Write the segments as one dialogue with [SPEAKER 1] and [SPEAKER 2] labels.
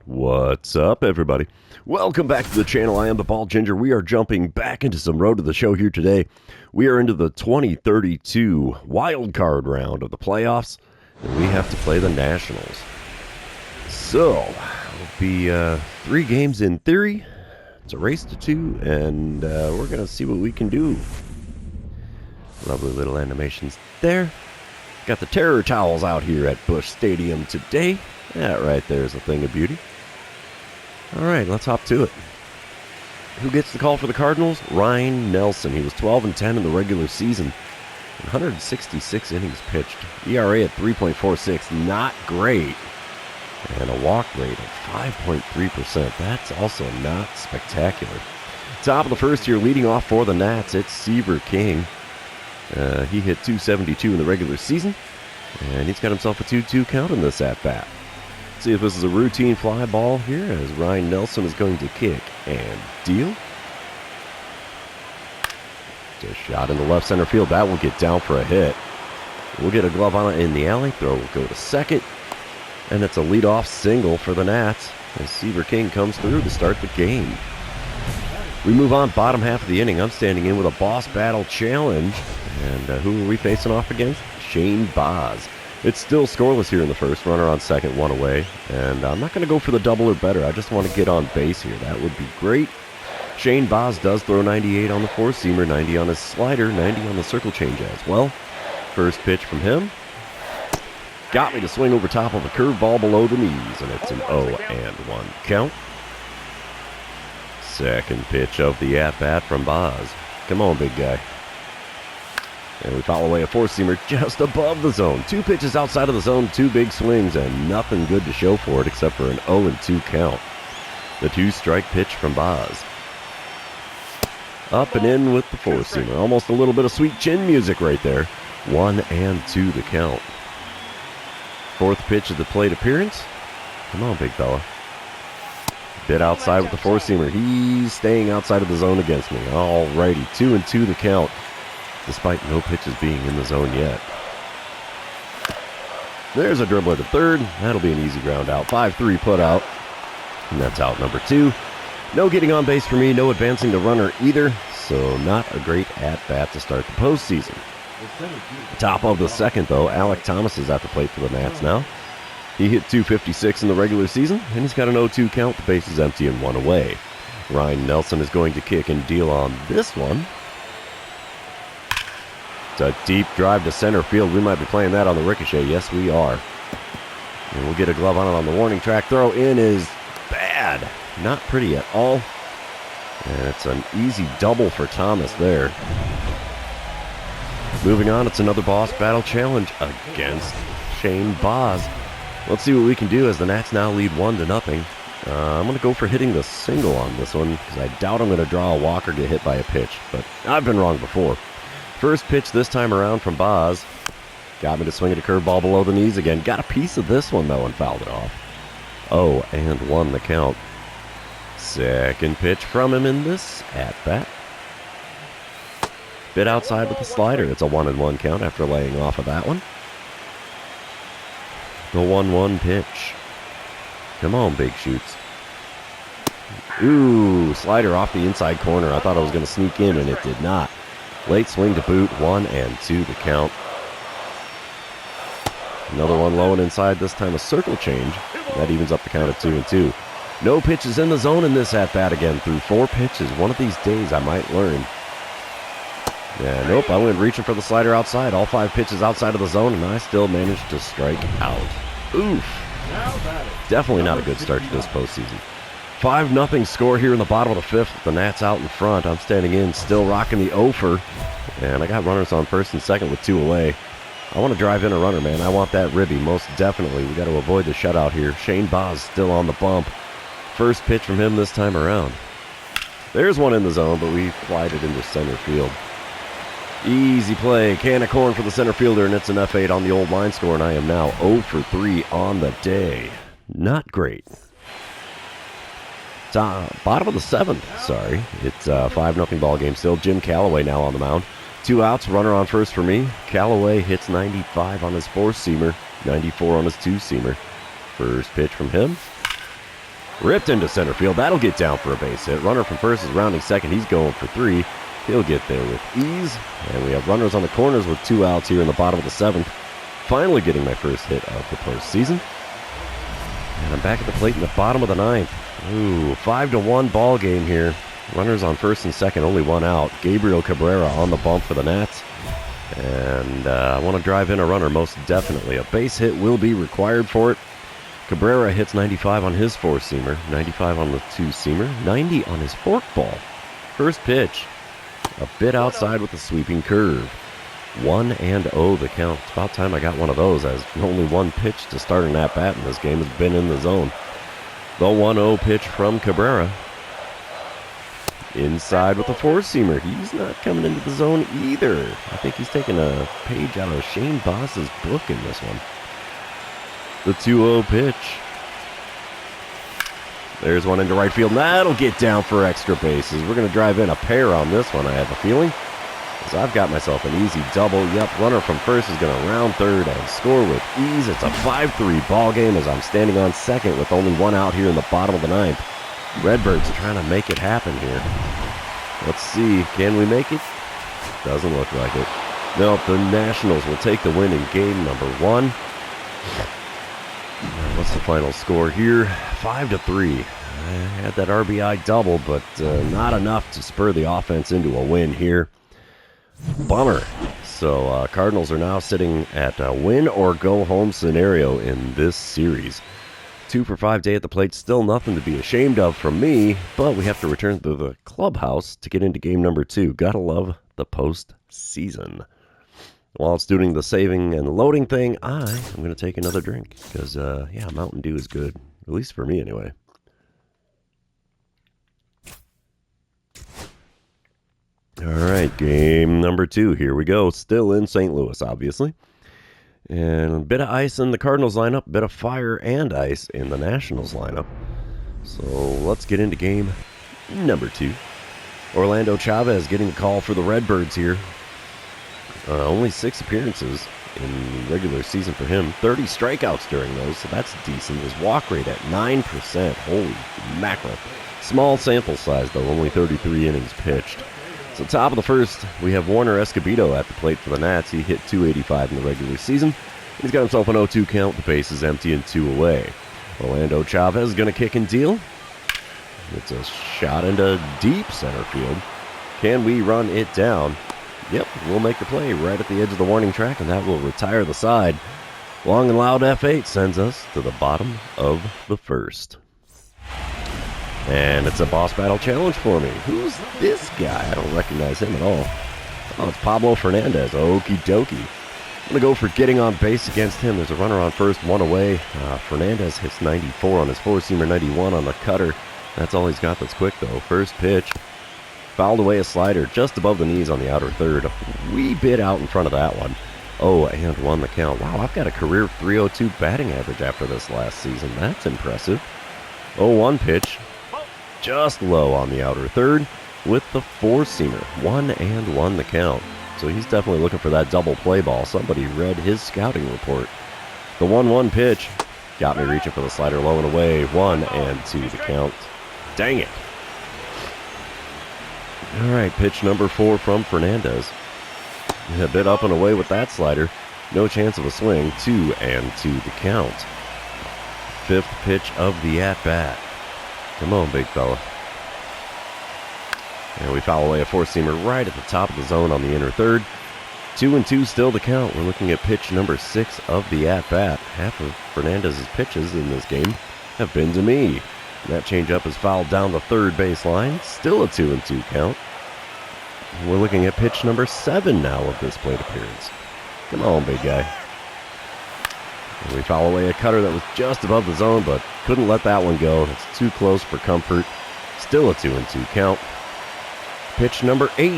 [SPEAKER 1] What's up, everybody? Welcome back to the channel. I am the Bald Ginger. We are jumping back into some Road to the Show here today. We are into the 2032 wild card round of the playoffs, and we have to play the Nationals. So, it'll be 3 games in theory. It's a race to 2, and we're going to see what we can do. Lovely little animations there. Got the terror towels out here at Busch Stadium today. That right there is a thing of beauty. All right, let's hop to it. Who gets the call for the Cardinals? Ryan Nelson. He was 12-10 in the regular season. 166 innings pitched. ERA at 3.46. Not great. And a walk rate of 5.3%. That's also not spectacular. Top of the first here, leading off for the Nats, it's Seaver King. He hit 272 in the regular season. And he's got himself a 2-2 count in this at-bat. See if this is a routine fly ball here as Ryan Nelson is going to kick and deal. Just shot in the left center field. That will get down for a hit. We'll get a glove on it in the alley. Throw will go to second. And it's a leadoff single for the Nats as Seaver King comes through to start the game. We move on bottom half of the inning. I'm standing in with a boss battle challenge. And who are we facing off against? Shane Baz. It's still scoreless here in the first. Runner on second, 1 away. And I'm not going to go for the double or better. I just want to get on base here. That would be great. Shane Baz does throw 98 on the four-seamer, 90 on his slider, 90 on the circle change as well. First pitch from him. Got me to swing over top of a curveball below the knees, and it's an 0-1 count. Second pitch of the at-bat from Baz. Come on, big guy. And we foul away a four-seamer just above the zone. 2 pitches outside of the zone, 2 big swings, and nothing good to show for it except for an 0-2 count. The 2-strike pitch from Baz. Up and in with the four-seamer. Almost a little bit of sweet chin music right there. 1-2 to count. Fourth pitch of the plate appearance. Come on, big fella. Bit outside with the four-seamer. He's staying outside of the zone against me. Alrighty, 2-2 the count, despite no pitches being in the zone yet. There's a dribbler to third. That'll be an easy ground out. 5-3 put out. And that's out number 2. No getting on base for me. No advancing the runner either. So not a great at-bat to start the postseason. Top of the second, though. Alec Thomas is at the plate for the Nats now. He hit 256 in the regular season, and he's got an 0-2 count. The base is empty and 1 away. Ryan Nelson is going to kick and deal on this one. It's a deep drive to center field. We might be playing that on the ricochet. Yes, we are. And we'll get a glove on it on the warning track. Throw in is bad. Not pretty at all. And it's an easy double for Thomas there. Moving on, it's another boss battle challenge against Shane Baz. Let's see what we can do as the Nats now lead 1-0. I'm going to go for hitting the single on this one because I doubt I'm going to draw a walk or get hit by a pitch. But I've been wrong before. First pitch this time around from Baz. Got me to swing at a curveball below the knees again. Got a piece of this one, though, and fouled it off. 0-1 the count. Second pitch from him in this at-bat. Bit outside with the slider. It's a 1-1 count after laying off of that one. The 1-1 pitch. Come on, big shoots. Ooh, slider off the inside corner. I thought I was going to sneak in, and it did not. Late swing to boot, 1-2 the count. Another one low and inside, this time a circle change. That evens up the count at 2-2. No pitches in the zone in this at-bat again through 4 pitches. One of these days I might learn. Yeah, nope, I went reaching for the slider outside. All 5 pitches outside of the zone, and I still managed to strike out. Oof. Definitely not a good start to this postseason. 5-0 score here in the bottom of the 5th. The Nats out in front. I'm standing in, still rocking the offer. And I got runners on first and second with 2 away. I want to drive in a runner, man. I want that ribby, most definitely. We got to avoid the shutout here. Shane Baz still on the bump. First pitch from him this time around. There's one in the zone, but we flied it into center field. Easy play. Can of corn for the center fielder, and it's an F8 on the old line score, and I am now 0 for 3 on the day. Not great. Bottom of the 7th, sorry. It's a 5-0 ball game still. Jim Callaway now on the mound. 2 outs, runner on first for me. Callaway hits 95 on his four-seamer, 94 on his two-seamer. First pitch from him. Ripped into center field. That'll get down for a base hit. Runner from first is rounding second. He's going for 3. He'll get there with ease. And we have runners on the corners with 2 outs here in the bottom of the 7th. Finally getting my first hit of the postseason. And I'm back at the plate in the bottom of the 9th. Ooh, 5-1 ball game here. Runners on first and second, only 1 out. Gabriel Cabrera on the bump for the Nats. And I want to drive in a runner, most definitely. A base hit will be required for it. Cabrera hits 95 on his 4-seamer, 95 on the 2-seamer, 90 on his forkball. First pitch, a bit outside with a sweeping curve. 1-0 the count. It's about time I got one of those, as only 1 pitch to start an at-bat in this game has been in the zone. The 1-0 pitch from Cabrera. Inside with a 4-seamer. He's not coming into the zone either. I think he's taking a page out of Shane Boss's book in this one. The 2-0 pitch. There's one into right field. That'll get down for extra bases. We're going to drive in a pair on this one, I have a feeling. Because I've got myself an easy double. Yep, runner from first is going to round third and score with ease. It's a 5-3 ball game as I'm standing on second with only 1 out here in the bottom of the 9th. Redbirds are trying to make it happen here. Let's see, can we make it? Doesn't look like it. Nope, the Nationals will take the win in game number 1. What's the final score here? 5-3. I had that RBI double, but not enough to spur the offense into a win here. Bummer. So Cardinals are now sitting at a win or go home scenario in this series. 2 for 5 day at the plate, still nothing to be ashamed of from me, but we have to return to the clubhouse to get into game number 2. Gotta love the postseason. While it's doing the saving and loading thing, I am going to take another drink, because, yeah, Mountain Dew is good, at least for me anyway. All right, game number 2, here we go, still in St. Louis, obviously. And a bit of ice in the Cardinals lineup, a bit of fire and ice in the Nationals lineup. So let's get into game number 2. Orlando Chavez getting a call for the Redbirds here. Only 6 appearances in the regular season for him. 30 strikeouts during those, so that's decent. His walk rate at 9%. Holy mackerel. Small sample size, though, only 33 innings pitched. So top of the first, we have Warner Escobedo at the plate for the Nats. He hit .285 in the regular season. He's got himself an 0-2 count. The base is empty and 2 away. Orlando Chavez is going to kick and deal. It's a shot into deep center field. Can we run it down? Yep, we'll make the play right at the edge of the warning track, and that will retire the side. Long and loud F8 sends us to the bottom of the first. And it's a boss battle challenge for me. Who's this guy? I don't recognize him at all. Oh, it's Pablo Fernandez. Okie dokie. I'm going to go for getting on base against him. There's a runner on first, 1 away. Fernandez hits 94 on his 4-seamer, 91 on the cutter. That's all he's got that's quick, though. First pitch. Fouled away a slider just above the knees on the outer third. A wee bit out in front of that one. Oh, and 1 the count. Wow, I've got a career .302 batting average after this last season. That's impressive. 0-1 pitch. Just low on the outer third with the 4-seamer. 1-1 the count. So he's definitely looking for that double play ball. Somebody read his scouting report. The 1-1 pitch got me reaching for the slider low and away. 1-2 the count. Dang it. All right, pitch number 4 from Fernandez. A bit up and away with that slider. No chance of a swing. 2-2 the count. 5th pitch of the at-bat. Come on, big fella. And we foul away a 4-seamer right at the top of the zone on the inner third. 2-2 still to count. We're looking at pitch number 6 of the at-bat. Half of Fernandez's pitches in this game have been to me. And that changeup is fouled down the third base line. Still a 2-2 count. And we're looking at pitch number 7 now of this plate appearance. Come on, big guy. And we foul away a cutter that was just above the zone, but couldn't let that one go. It's too close for comfort. Still a 2-2 count. Pitch number 8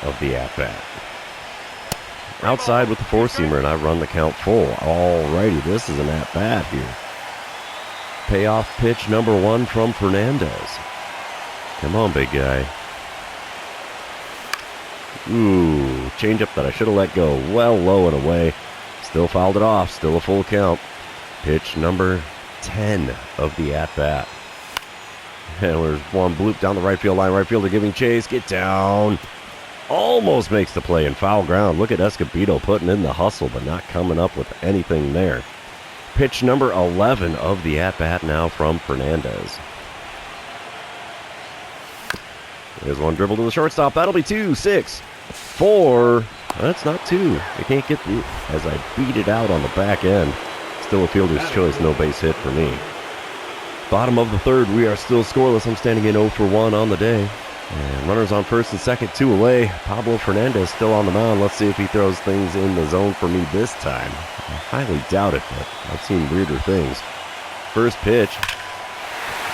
[SPEAKER 1] of the at-bat. Outside with the 4-seamer, and I run the count full. Alrighty, this is an at-bat here. Payoff pitch number 1 from Fernandez. Come on, big guy. Ooh, changeup that I should have let go. Well low and away. Still fouled it off. Still a full count. Pitch number 10 of the at-bat. And there's one bloop down the right field line. Right fielder giving chase. Get down. Almost makes the play in foul ground. Look at Escobedo putting in the hustle, but not coming up with anything there. Pitch number 11 of the at-bat now from Fernandez. There's one dribble to the shortstop. That'll be 2, 6, 4. That's not 2. They can't get the, as I beat it out on the back end. Still a fielder's choice. No base hit for me. Bottom of the third, we are still scoreless. I'm standing in 0 for 1 on the day. And runners on first and second, 2 away. Pablo Fernandez still on the mound. Let's see if he throws things in the zone for me this time. I highly doubt it, but I've seen weirder things. First pitch.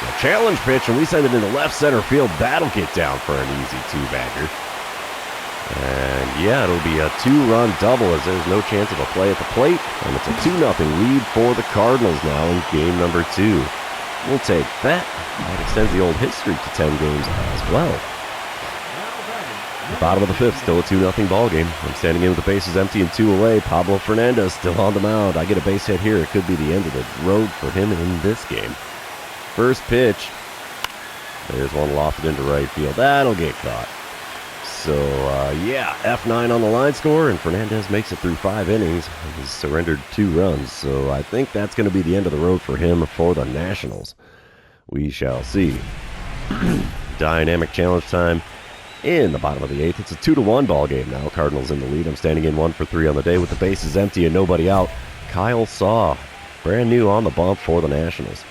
[SPEAKER 1] A challenge pitch, and we send it into left center field. That'll get down for an easy 2-bagger. And yeah, it'll be a 2-run double as there's no chance of a play at the plate. And it's a 2-0 lead for the Cardinals now in game number 2. We'll take that. That extends the old history to 10 games as well. The bottom of the fifth, still a 2-0 ball game. I'm standing in with the bases empty and 2 away. Pablo Fernandez still on the mound. I get a base hit here. It could be the end of the road for him in this game. First pitch. There's one lofted into right field. That'll get caught. So, yeah, F9 on the line score, and Fernandez makes it through 5 innings. He's surrendered 2 runs, so I think that's going to be the end of the road for him for the Nationals. We shall see. Dynamic challenge time in the bottom of the 8th. It's a 2-1 ball game now. Cardinals in the lead. I'm standing in 1 for 3 on the day with the bases empty and nobody out. Kyle Saw, brand new on the bump for the Nationals.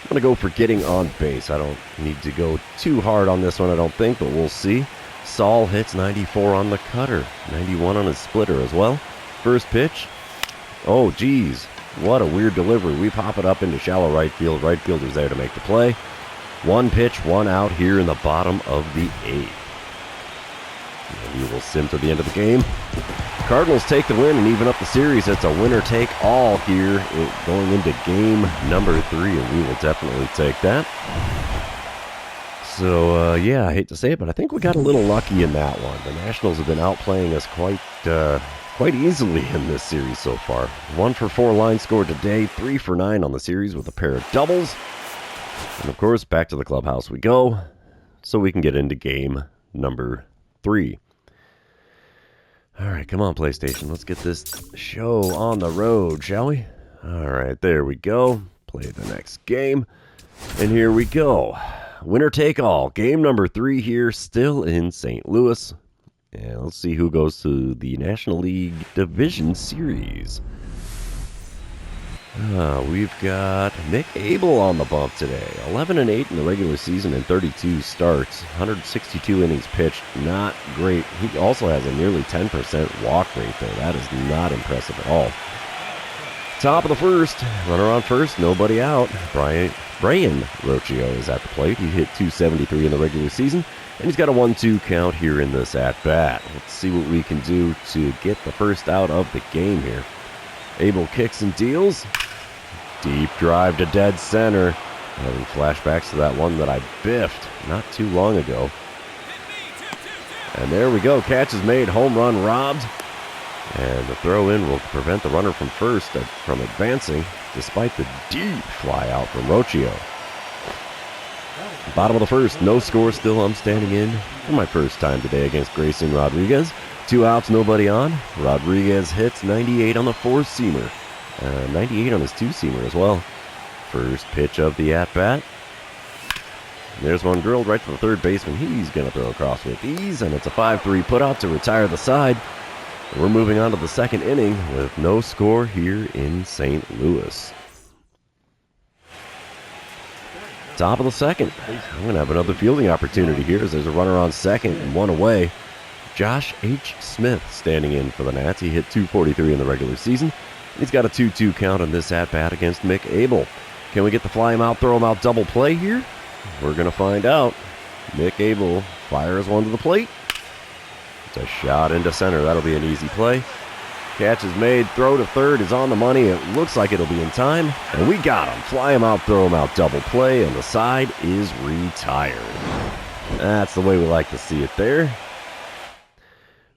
[SPEAKER 1] I'm going to go for getting on base. I don't need to go too hard on this one, I don't think, but we'll see. Saul hits 94 on the cutter, 91 on his splitter as well. First pitch. Oh, geez. What a weird delivery. We pop it up into shallow right field. Right fielder's there to make the play. 1 pitch, 1 out here in the bottom of the 8th. And we will sim to the end of the game. Cardinals take the win and even up the series. It's a winner-take-all here going into game number 3, and we will definitely take that. So, yeah, I hate to say it, but I think we got a little lucky in that one. The Nationals have been outplaying us quite easily in this series so far. 1 for 4 line score today, 3 for 9 on the series with a pair of doubles. And, of course, back to the clubhouse we go so we can get into game number 3. All right, come on, PlayStation. Let's get this show on the road, shall we? All right, there we go. Play the next game. And here we go. Winner take all. Game number 3 here, still in St. Louis. And let's see who goes to the National League Division Series. We've got Mick Abel on the bump today. 11-8 in the regular season and 32 starts. 162 innings pitched. Not great. He also has a nearly 10% walk rate there. That is not impressive at all. Top of the first. Runner on first. Nobody out. Brian Rocchio is at the plate. He hit .273 in the regular season. And he's got a 1-2 count here in this at-bat. Let's see what we can do to get the first out of the game here. Abel kicks and deals. Deep drive to dead center. Having flashbacks to that one that I biffed not too long ago. And there we go. Catch is made. Home run robbed. And the throw in will prevent the runner from first from advancing despite the deep fly out from Rocchio. Bottom of the first. No score still. I'm standing in for my first time today against Grayson Rodriguez. 2 outs, nobody on. Rodriguez hits 98 on the 4-seamer. 98 on his 2-seamer as well. First pitch of the at-bat. There's one drilled right to the third baseman. He's going to throw across with ease, and it's a 5-3 putout to retire the side. We're moving on to the second inning with no score here in St. Louis. Top of the second. I'm going to have another fielding opportunity here as there's a runner on second and 1 away. Josh H. Smith standing in for the Nats. He hit .243 in the regular season. He's got a 2-2 count on this at-bat against Mick Abel. Can we get the fly him out, throw him out double play here? We're going to find out. Mick Abel fires one to the plate. It's a shot into center. That'll be an easy play. Catch is made. Throw to third is on the money. It looks like it'll be in time. And we got him. Fly him out, throw him out double play, and the side is retired. That's the way we like to see it there.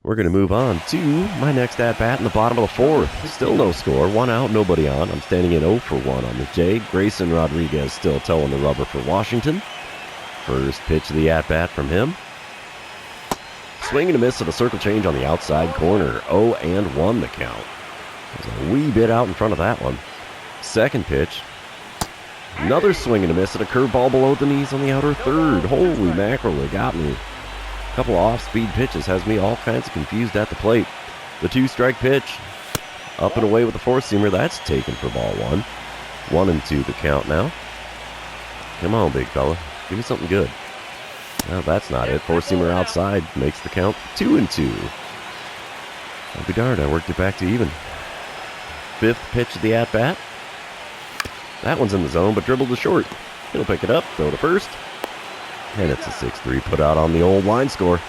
[SPEAKER 1] We're going to move on to my next at-bat in the bottom of the fourth. Still no score. 1 out, nobody on. I'm standing in 0 for 1 on the day. Grayson Rodriguez still towing the rubber for Washington. First pitch of the at-bat from him. Swing and a miss at a circle change on the outside corner. 0-1 the count. There's a wee bit out in front of that one. Second pitch. Another swing and a miss at a curveball below the knees on the outer third. Holy mackerel, it got me. A couple of off-speed pitches has me all kinds of confused at the plate. The 2-strike pitch. Up and away with the four-seamer. That's taken for ball one. 1-2 the count now. Come on, big fella. Give me something good. Well, that's not it. Four-seamer outside makes the count 2-2. I'll be darned, I worked it back to even. Fifth pitch of the at-bat. That one's in the zone, but dribbled to short. He'll pick it up, throw to first. And it's a 6-3 put out on the old line score.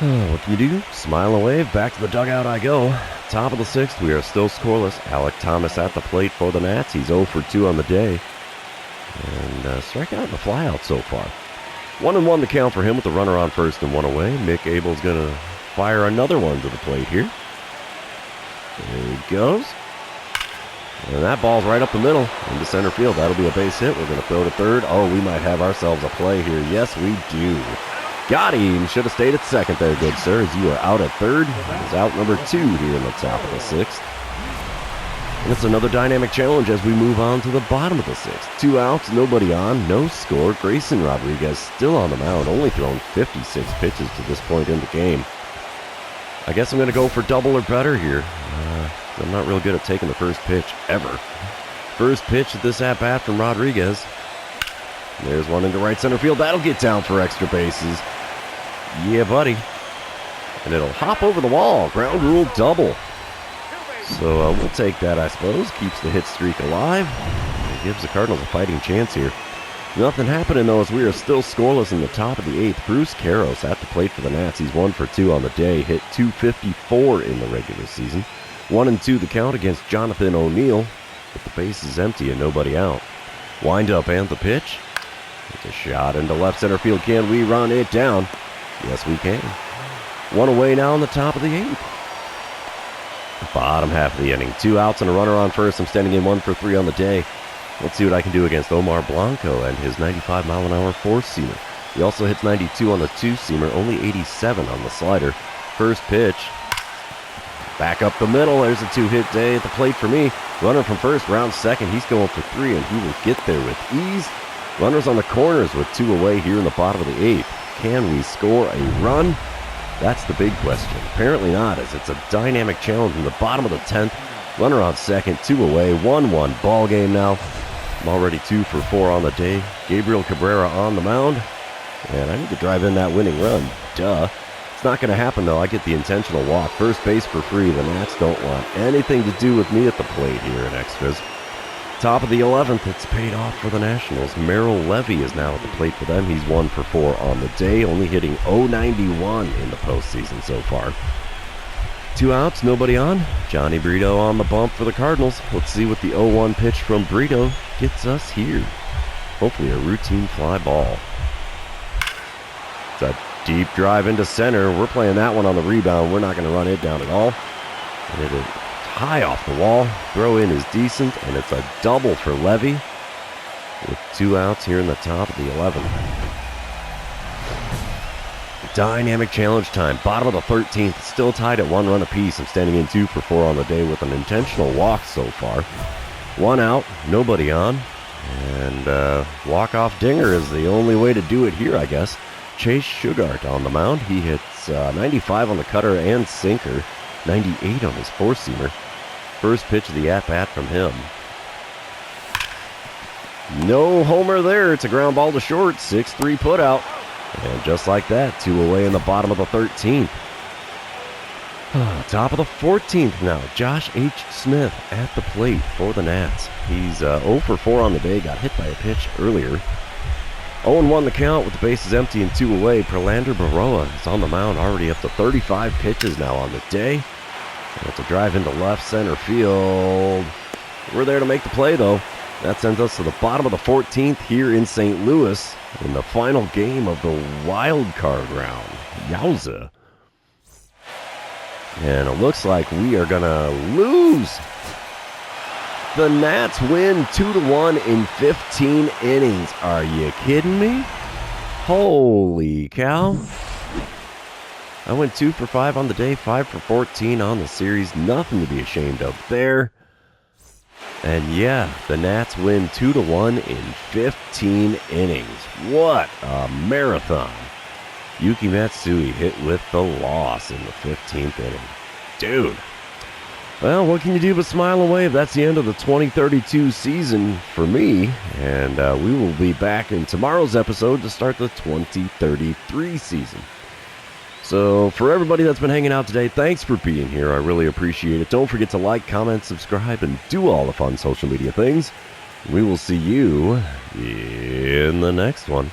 [SPEAKER 1] Oh, what can you do? Smile and wave. Back to the dugout I go. Top of the sixth, we are still scoreless. Alec Thomas at the plate for the Nats. He's 0 for 2 on the day. And strikeout and a flyout so far. 1-1 the count for him with the runner on first and one away. Mick Abel's going to fire another one to the plate here. There he goes. And that ball's right up the middle into center field. That'll be a base hit. We're going to throw to third. Oh, we might have ourselves a play here. Yes, we do. Got him. Should have stayed at second there, good sir, as you are out at third. He's out number 2 here in the top of the sixth. And it's another dynamic challenge as we move on to the bottom of the sixth. 2 outs, nobody on, no score. Grayson Rodriguez still on the mound, only thrown 56 pitches to this point in the game. I guess I'm going to go for double or better here. I'm not real good at taking the first pitch ever. First pitch at this at-bat from Rodriguez. There's one into right center field. That'll get down for extra bases. Yeah, buddy. And it'll hop over the wall. Ground rule double. So we'll take that, I suppose. Keeps the hit streak alive. And gives the Cardinals a fighting chance here. Nothing happening, though, as we are still scoreless in the top of the 8th. Bruce Caros at the plate for the Nats. He's 1 for 2 on the day. Hit .254 in the regular season. 1-2 the count against Jonathan O'Neill. But the base is empty and nobody out. Wind up and the pitch. It's a shot into left center field. Can we run it down? Yes, we can. One away now in the top of the 8th. Bottom half of the inning. 2 outs and a runner on first. I'm standing in 1 for 3 on the day. Let's see what I can do against Omar Blanco and his 95-mile-an-hour four-seamer. He also hits 92 on the two-seamer, only 87 on the slider. First pitch. Back up the middle. There's a 2-hit day at the plate for me. Runner from first, round second. He's going for 3, and he will get there with ease. Runners on the corners with 2 away here in the bottom of the 8th. Can we score a run? That's the big question. Apparently not, as it's a dynamic challenge in the bottom of the 10th. Runner on second, 2 away, 1-1 ball game now. I'm already 2 for 4 on the day. Gabriel Cabrera on the mound. And I need to drive in that winning run. Duh. It's not going to happen, though. I get the intentional walk. First base for free. The Nats don't want anything to do with me at the plate here in extras. Top of the 11th, it's paid off for the Nationals. Merrill Levy is now at the plate for them. He's 1 for 4 on the day, only hitting .091 in the postseason so far. 2 outs, nobody on. Johnny Brito on the bump for the Cardinals. Let's see what the 0-1 pitch from Brito gets us here. Hopefully a routine fly ball. It's a deep drive into center. We're playing that one on the rebound. We're not going to run it down at all. And it is high off the wall. Throw in is decent, and it's a double for Levy with 2 outs here in the top of the 11th. Dynamic challenge time. Bottom of the 13th, still tied at 1 run apiece. I'm standing in 2 for 4 on the day with an intentional walk so far. 1 out, nobody on, and walk-off dinger is the only way to do it here, I guess. Chase Sugart on the mound. He hits 95 on the cutter and sinker, 98 on his four-seamer. First pitch of the at-bat from him. No homer there. It's a ground ball to short. 6-3 put out. And just like that, 2 away in the bottom of the 13th. Top of the 14th now. Josh H. Smith at the plate for the Nats. He's 0 for 4 on the day. Got hit by a pitch earlier. 0-1 the count with the bases empty and 2 away. Prelander Baroa is on the mound, already up to 35 pitches now on the day. And it's a drive into left center field. We're there to make the play, though. That sends us to the bottom of the 14th here in St. Louis in the final game of the wild card round. Yowza. And it looks like we are going to lose. The Nats win 2-1 in 15 innings. Are you kidding me? Holy cow. I went 2 for 5 on the day, 5 for 14 on the series. Nothing to be ashamed of there. And yeah, the Nats win 2-1 in 15 innings. What a marathon. Yuki Matsui hit with the loss in the 15th inning. Dude. Well, what can you do but smile and wave? That's the end of the 2032 season for me. And we will be back in tomorrow's episode to start the 2033 season. So for everybody that's been hanging out today, thanks for being here. I really appreciate it. Don't forget to like, comment, subscribe, and do all the fun social media things. We will see you in the next one.